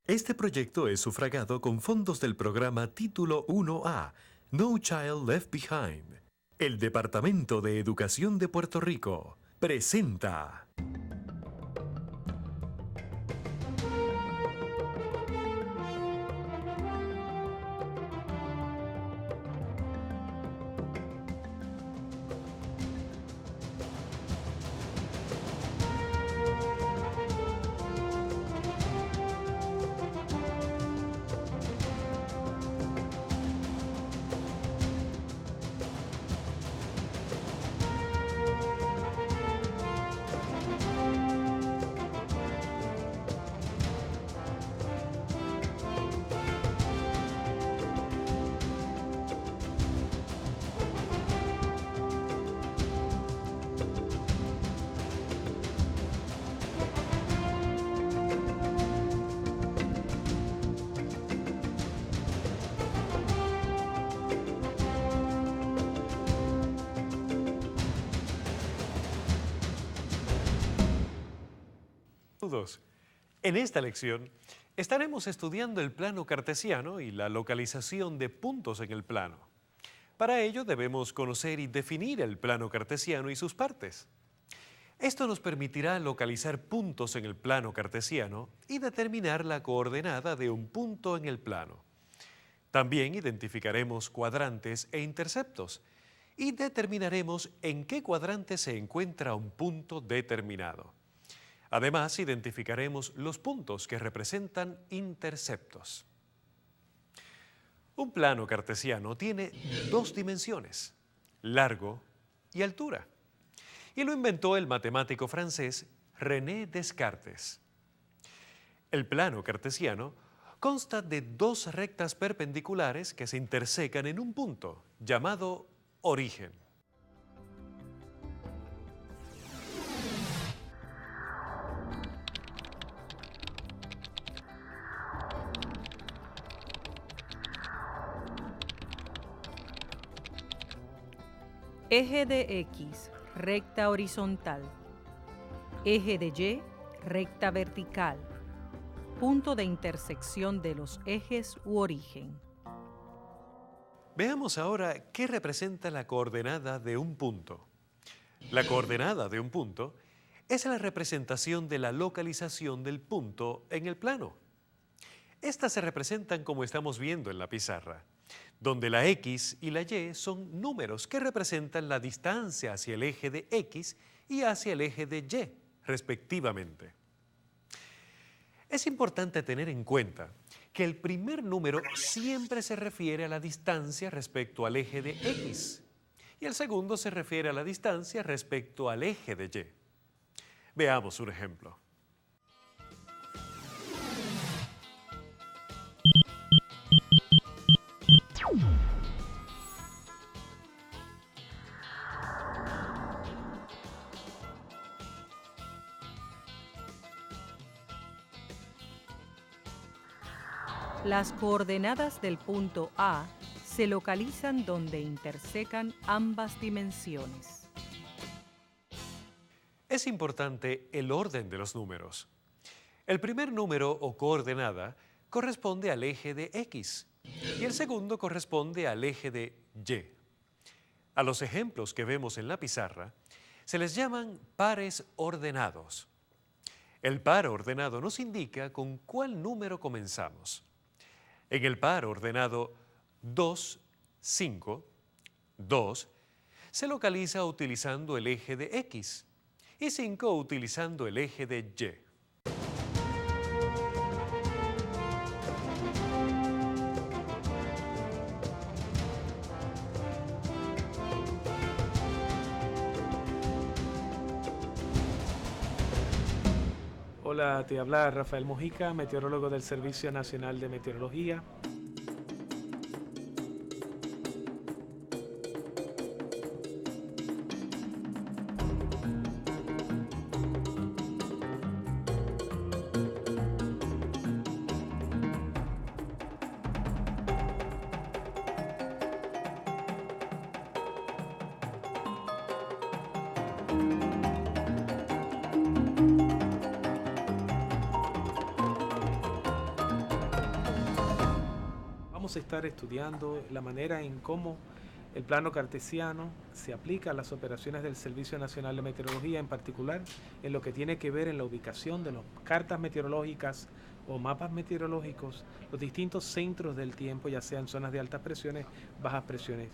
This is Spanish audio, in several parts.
Este proyecto es sufragado con fondos del programa Título 1A, No Child Left Behind. El Departamento de Educación de Puerto Rico presenta... Saludos. En esta lección estaremos estudiando el plano cartesiano y la localización de puntos en el plano. Para ello debemos conocer y definir el plano cartesiano y sus partes. Esto nos permitirá localizar puntos en el plano cartesiano y determinar la coordenada de un punto en el plano. También identificaremos cuadrantes e interceptos y determinaremos en qué cuadrante se encuentra un punto determinado. Además, identificaremos los puntos que representan interceptos. Un plano cartesiano tiene dos dimensiones, largo y altura, y lo inventó el matemático francés René Descartes. El plano cartesiano consta de dos rectas perpendiculares que se intersecan en un punto llamado origen. Eje de X, recta horizontal. Eje de Y, recta vertical. Punto de intersección de los ejes u origen. Veamos ahora qué representa la coordenada de un punto. La coordenada de un punto es la representación de la localización del punto en el plano. Estas se representan como estamos viendo en la pizarra, donde la X y la Y son números que representan la distancia hacia el eje de X y hacia el eje de Y, respectivamente. Es importante tener en cuenta que el primer número siempre se refiere a la distancia respecto al eje de X y el segundo se refiere a la distancia respecto al eje de Y. Veamos un ejemplo. Las coordenadas del punto A se localizan donde intersecan ambas dimensiones. Es importante el orden de los números. El primer número o coordenada corresponde al eje de X y el segundo corresponde al eje de Y. A los ejemplos que vemos en la pizarra se les llaman pares ordenados. El par ordenado nos indica con cuál número comenzamos. En el par ordenado 2, 5, 2 se localiza utilizando el eje de X y 5 utilizando el eje de Y. Hola, te habla Rafael Mojica, meteorólogo del Servicio Nacional de Meteorología. vamos a estar estudiando la manera en cómo el plano cartesiano se aplica a las operaciones del Servicio Nacional de Meteorología, en particular en lo que tiene que ver en la ubicación de las cartas meteorológicas o mapas meteorológicos, los distintos centros del tiempo, ya sean zonas de altas presiones, bajas presiones.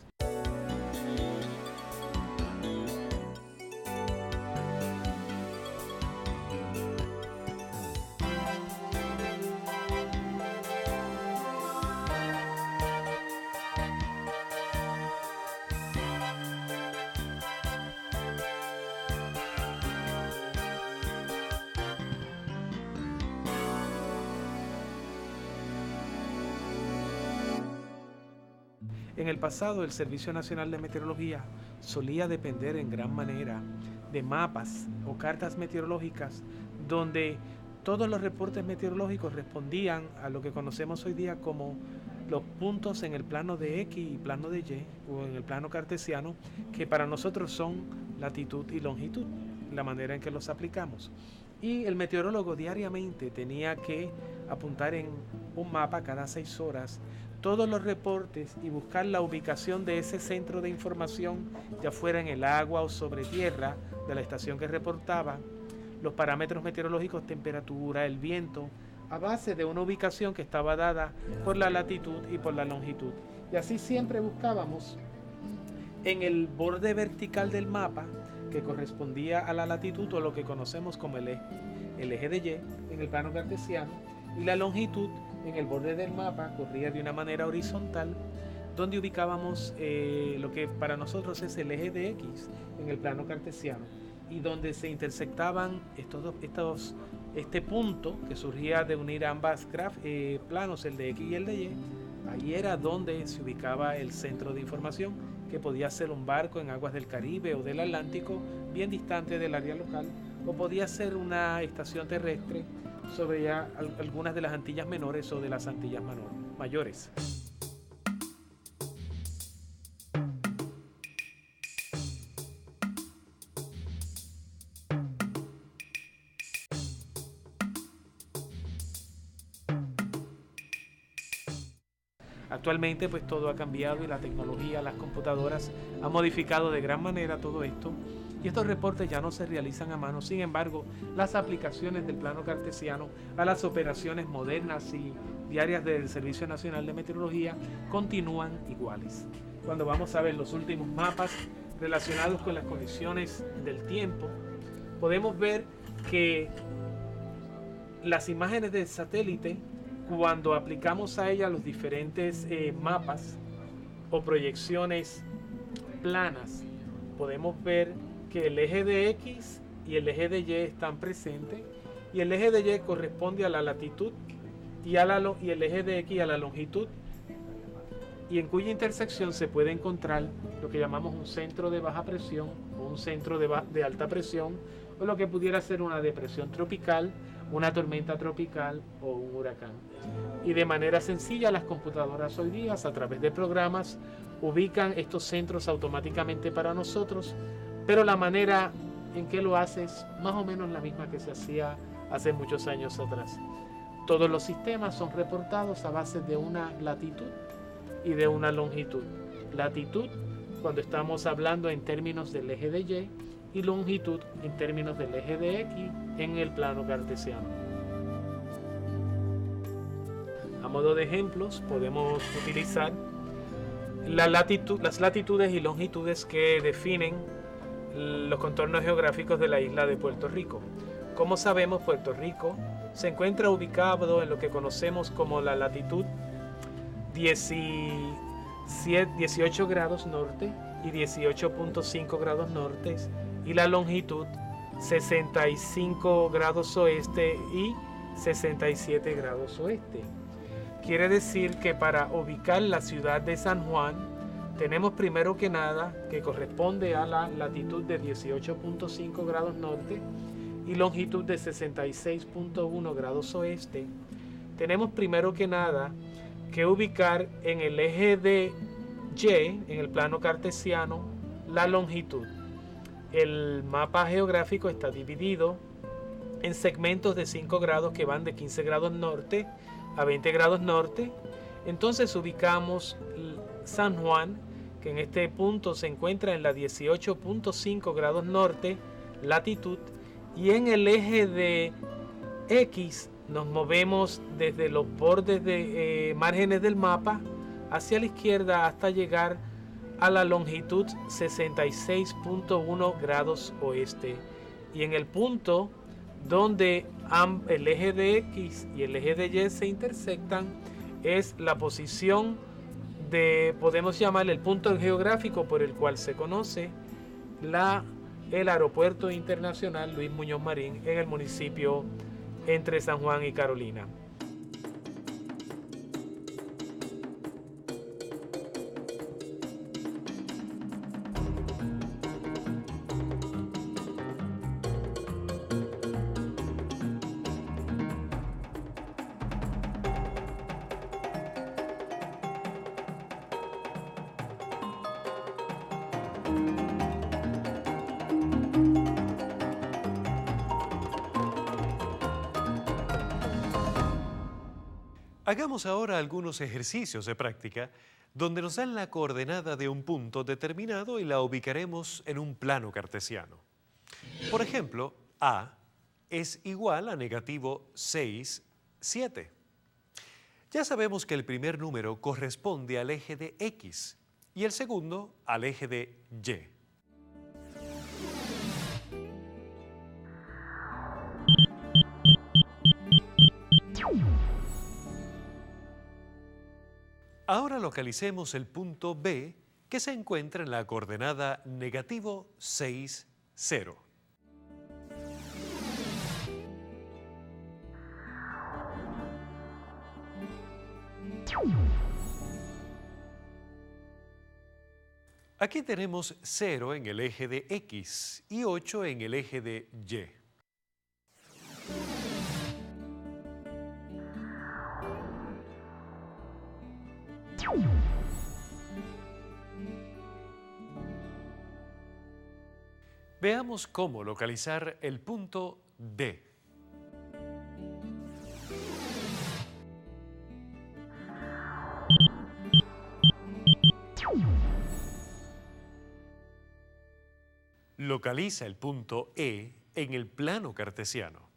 En el pasado, el Servicio Nacional de Meteorología solía depender en gran manera de mapas o cartas meteorológicas donde todos los reportes meteorológicos respondían a lo que conocemos hoy día como los puntos en el plano de X y plano de Y, o en el plano cartesiano, que para nosotros son latitud y longitud, la manera en que los aplicamos. Y el meteorólogo diariamente tenía que apuntar en un mapa cada 6 horas todos los reportes y buscar la ubicación de ese centro de información, ya fuera en el agua o sobre tierra de la estación que reportaba, los parámetros meteorológicos, temperatura, el viento, a base de una ubicación que estaba dada por la latitud y por la longitud. Y así siempre buscábamos en el borde vertical del mapa, que correspondía a la latitud o lo que conocemos como el eje de Y en el plano cartesiano, y la longitud en el borde del mapa corría de una manera horizontal, donde ubicábamos lo que para nosotros es el eje de X en el plano cartesiano, y donde se intersectaban este punto que surgía de unir ambas planos, el de X y el de Y. Ahí era donde se ubicaba el centro de información, que podía ser un barco en aguas del Caribe o del Atlántico, bien distante del área local, o podía ser una estación terrestre sobre ya algunas de las Antillas menores o de las Antillas mayores. Actualmente pues todo ha cambiado y la tecnología, las computadoras han modificado de gran manera todo esto, y estos reportes ya no se realizan a mano. Sin embargo, las aplicaciones del plano cartesiano a las operaciones modernas y diarias del Servicio Nacional de Meteorología continúan iguales. Cuando vamos a ver los últimos mapas relacionados con las condiciones del tiempo, podemos ver que las imágenes del satélite, cuando aplicamos a ellas los diferentes mapas o proyecciones planas, podemos ver que el eje de X y el eje de Y están presentes, y el eje de Y corresponde a la latitud y el eje de X a la longitud, y en cuya intersección se puede encontrar lo que llamamos un centro de baja presión o un centro de alta presión, o lo que pudiera ser una depresión tropical, una tormenta tropical o un huracán. Y de manera sencilla, las computadoras hoy día, a través de programas, ubican estos centros automáticamente para nosotros, pero la manera en que lo hace es más o menos la misma que se hacía hace muchos años atrás. Todos los sistemas son reportados a base de una latitud y de una longitud. Latitud cuando estamos hablando en términos del eje de Y longitud en términos del eje de X en el plano cartesiano. A modo de ejemplos podemos utilizar las latitudes y longitudes que definen los contornos geográficos de la isla de Puerto Rico. Como sabemos, Puerto Rico se encuentra ubicado en lo que conocemos como la latitud 18 grados norte y 18.5 grados norte, y la longitud 65 grados oeste y 67 grados oeste. Quiere decir que para ubicar la ciudad de San Juan tenemos primero que nada, que corresponde a la latitud de 18.5 grados norte y longitud de 66.1 grados oeste, tenemos primero que nada que ubicar en el eje de Y, en el plano cartesiano, la longitud. El mapa geográfico está dividido en segmentos de 5 grados que van de 15 grados norte a 20 grados norte, Entonces ubicamos San Juan, que en este punto se encuentra en la 18.5 grados norte, latitud, y en el eje de X nos movemos desde los bordes de márgenes del mapa hacia la izquierda hasta llegar a la longitud 66.1 grados oeste. Y en el punto donde el eje de X y el eje de Y se intersectan es la posición de, podemos llamarle el punto geográfico por el cual se conoce el Aeropuerto Internacional Luis Muñoz Marín en el municipio entre San Juan y Carolina. Hagamos ahora algunos ejercicios de práctica donde nos dan la coordenada de un punto determinado y la ubicaremos en un plano cartesiano. Por ejemplo, A es igual a negativo 6, 7. Ya sabemos que el primer número corresponde al eje de X y el segundo al eje de Y. Ahora localicemos el punto B que se encuentra en la coordenada negativo 6, 0. Aquí tenemos 0 en el eje de X y 8 en el eje de Y. Veamos cómo localizar el punto D. Localiza el punto E en el plano cartesiano.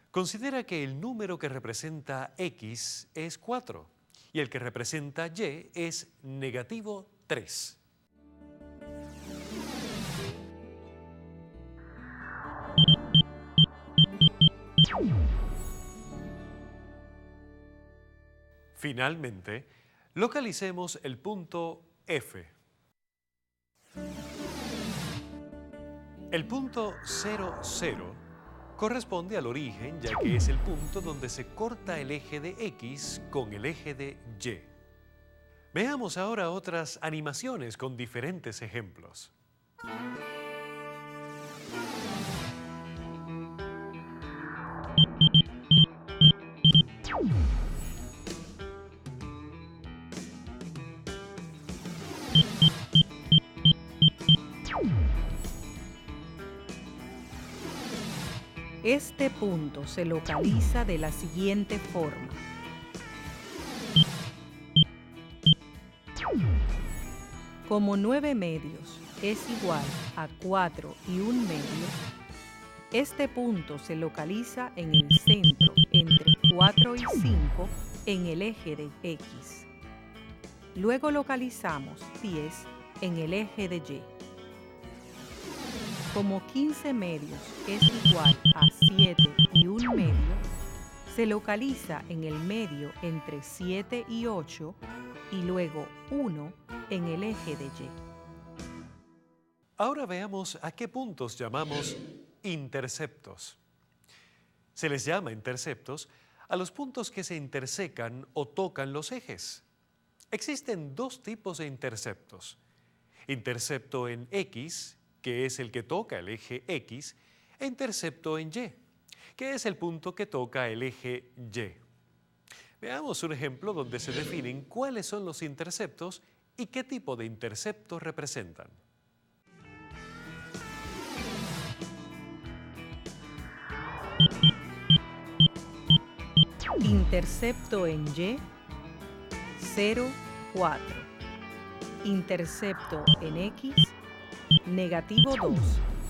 Considera que el número que representa X es 4 y el que representa Y es negativo 3. Finalmente, localicemos el punto F. El punto 0, 0 corresponde al origen, ya que es el punto donde se corta el eje de X con el eje de Y. Veamos ahora otras animaciones con diferentes ejemplos. Este punto se localiza de la siguiente forma. Como 9 medios es igual a 4 y 1 medio, este punto se localiza en el centro entre 4 y 5 en el eje de X. Luego localizamos 10 en el eje de Y. Como 15 medios es igual a 7 y 1 medio, se localiza en el medio entre 7 y 8 y luego 1 en el eje de Y. Ahora veamos a qué puntos llamamos interceptos. Se les llama interceptos a los puntos que se intersecan o tocan los ejes. Existen dos tipos de interceptos. Intercepto en X, que es el que toca el eje X, e intercepto en Y, que es el punto que toca el eje Y. Veamos un ejemplo donde se definen cuáles son los interceptos y qué tipo de intercepto representan. Intercepto en Y 0, 4. Intercepto en X, negativo 2,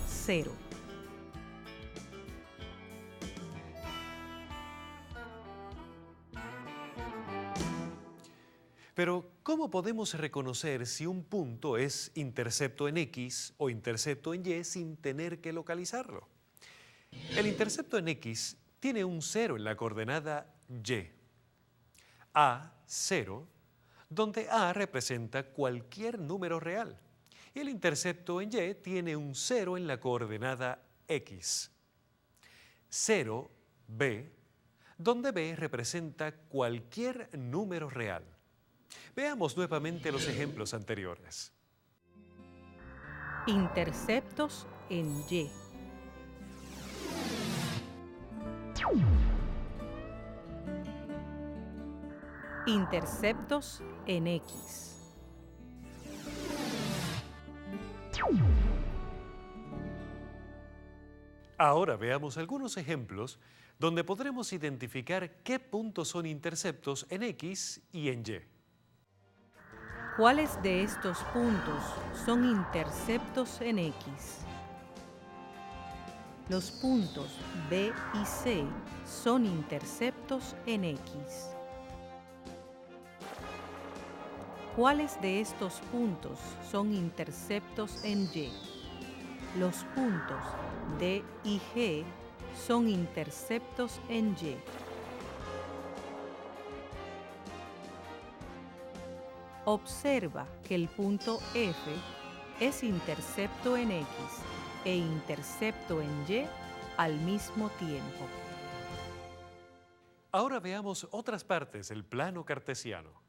0. Pero, ¿cómo podemos reconocer si un punto es intercepto en X o intercepto en Y sin tener que localizarlo? El intercepto en X tiene un 0 en la coordenada Y. A, 0, donde A representa cualquier número real. Y el intercepto en Y tiene un 0 en la coordenada X. 0, B, donde B representa cualquier número real. Veamos nuevamente los ejemplos anteriores. Interceptos en Y. Interceptos en X. Ahora veamos algunos ejemplos donde podremos identificar qué puntos son interceptos en X y en Y. ¿Cuáles de estos puntos son interceptos en X? Los puntos B y C son interceptos en X. ¿Cuáles de estos puntos son interceptos en Y? Los puntos D y G son interceptos en Y. Observa que el punto F es intercepto en X e intercepto en Y al mismo tiempo. Ahora veamos otras partes del plano cartesiano.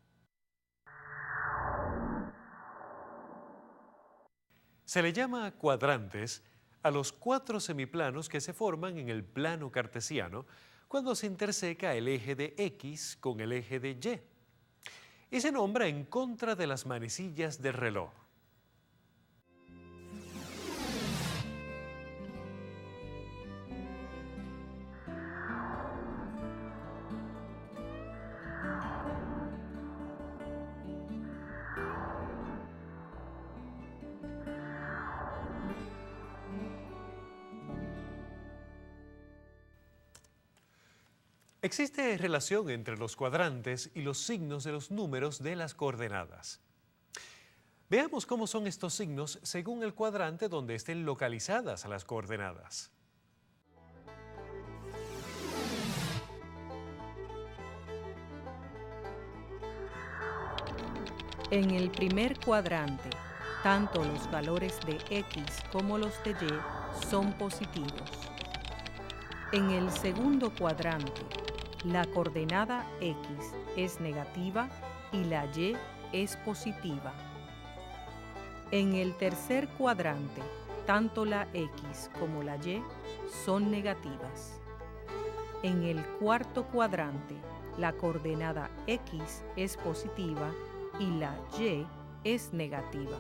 Se le llama cuadrantes a los 4 semiplanos que se forman en el plano cartesiano cuando se interseca el eje de X con el eje de Y. Y se nombra en contra de las manecillas del reloj. Existe relación entre los cuadrantes y los signos de los números de las coordenadas. Veamos cómo son estos signos según el cuadrante donde estén localizadas las coordenadas. En el primer cuadrante, tanto los valores de X como los de Y son positivos. En el segundo cuadrante, la coordenada X es negativa y la Y es positiva. En el tercer cuadrante, tanto la X como la Y son negativas. En el cuarto cuadrante, la coordenada X es positiva y la Y es negativa.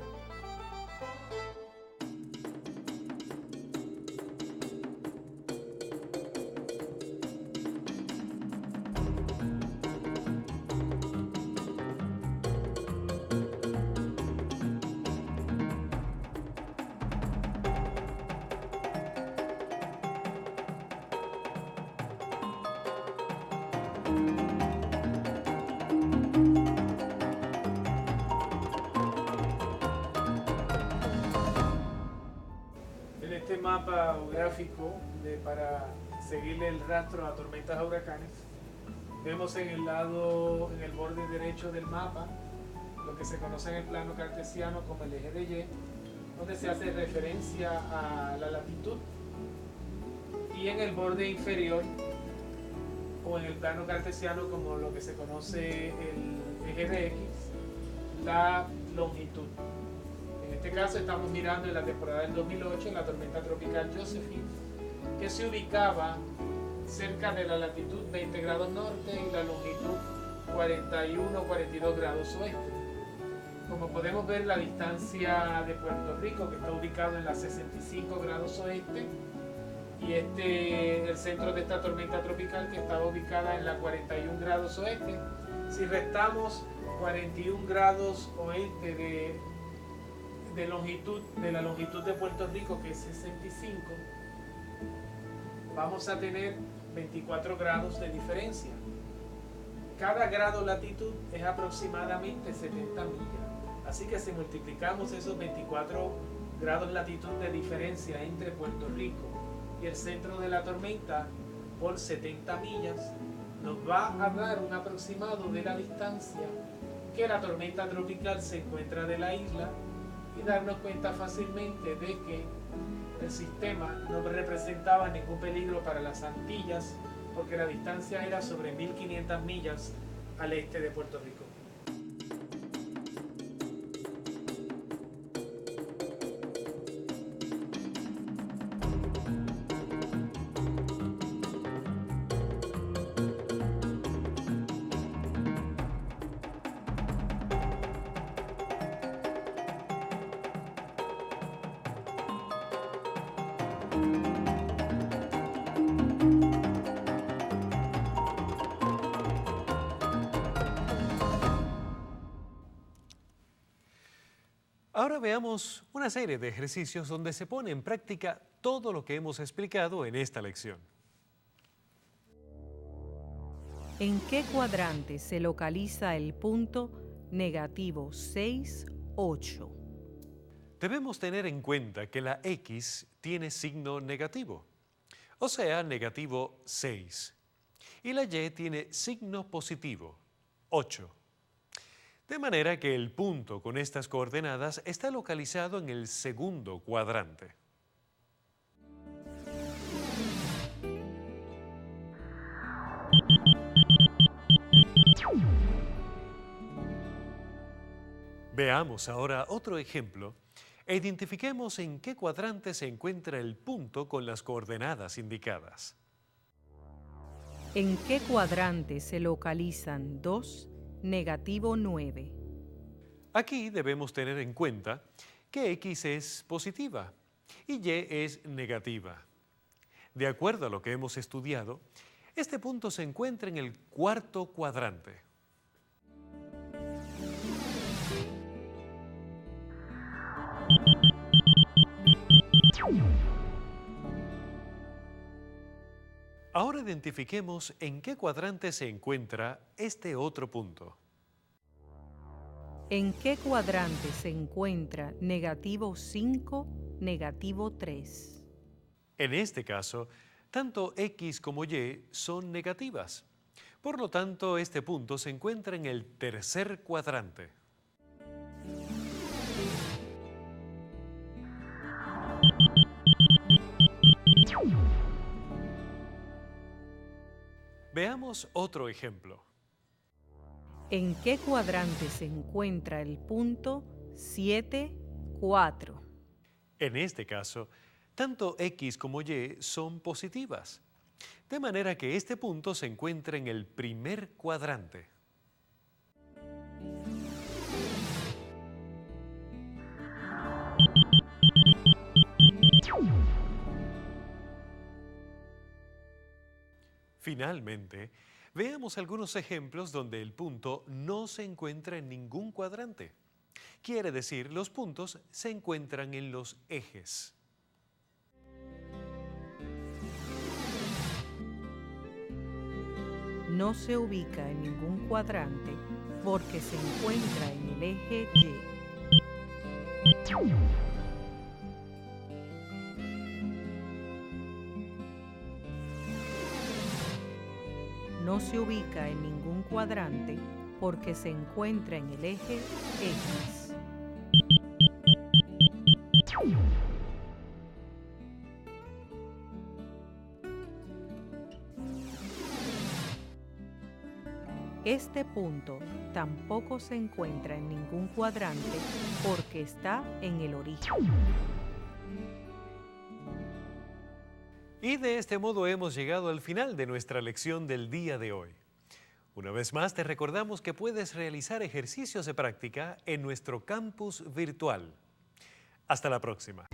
Este mapa o gráfico para seguirle el rastro a tormentas a huracanes, vemos en el borde derecho del mapa lo que se conoce en el plano cartesiano como el eje de Y, donde se hace referencia a la latitud, y en el borde inferior o en el plano cartesiano como lo que se conoce el eje de X, la longitud. En este caso estamos mirando en la temporada del 2008 la tormenta tropical Josephine, que se ubicaba cerca de la latitud 20 grados norte y la longitud 41-42 grados oeste. Como podemos ver, la distancia de Puerto Rico, que está ubicado en la 65 grados oeste, y el centro de esta tormenta tropical, que estaba ubicada en la 41 grados oeste. Si restamos 41 grados oeste de longitud, de la longitud de Puerto Rico, que es 65, vamos a tener 24 grados de diferencia. Cada grado de latitud es aproximadamente 70 millas. Así que si multiplicamos esos 24 grados de latitud de diferencia entre Puerto Rico y el centro de la tormenta por 70 millas, nos va a dar un aproximado de la distancia que la tormenta tropical se encuentra de la isla y darnos cuenta fácilmente de que el sistema no representaba ningún peligro para las Antillas porque la distancia era sobre 1500 millas al este de Puerto Rico. Ahora veamos una serie de ejercicios donde se pone en práctica todo lo que hemos explicado en esta lección. ¿En qué cuadrante se localiza el punto negativo 6, 8? Debemos tener en cuenta que la X tiene signo negativo, o sea, negativo 6, y la Y tiene signo positivo, 8. De manera que el punto con estas coordenadas está localizado en el segundo cuadrante. Veamos ahora otro ejemplo e identifiquemos en qué cuadrante se encuentra el punto con las coordenadas indicadas. ¿En qué cuadrante se localizan 2, negativo 9? Aquí debemos tener en cuenta que X es positiva y Y es negativa. De acuerdo a lo que hemos estudiado, este punto se encuentra en el cuarto cuadrante. Ahora identifiquemos en qué cuadrante se encuentra este otro punto. ¿En qué cuadrante se encuentra negativo 5, negativo 3? En este caso, tanto X como Y son negativas. Por lo tanto, este punto se encuentra en el tercer cuadrante. Veamos otro ejemplo. ¿En qué cuadrante se encuentra el punto 7, 4? En este caso, tanto X como Y son positivas, de manera que este punto se encuentra en el primer cuadrante. Finalmente, veamos algunos ejemplos donde el punto no se encuentra en ningún cuadrante. Quiere decir, los puntos se encuentran en los ejes. No se ubica en ningún cuadrante porque se encuentra en el eje Y. No se ubica en ningún cuadrante porque se encuentra en el eje X. Este punto tampoco se encuentra en ningún cuadrante porque está en el origen. Y de este modo hemos llegado al final de nuestra lección del día de hoy. Una vez más te recordamos que puedes realizar ejercicios de práctica en nuestro campus virtual. Hasta la próxima.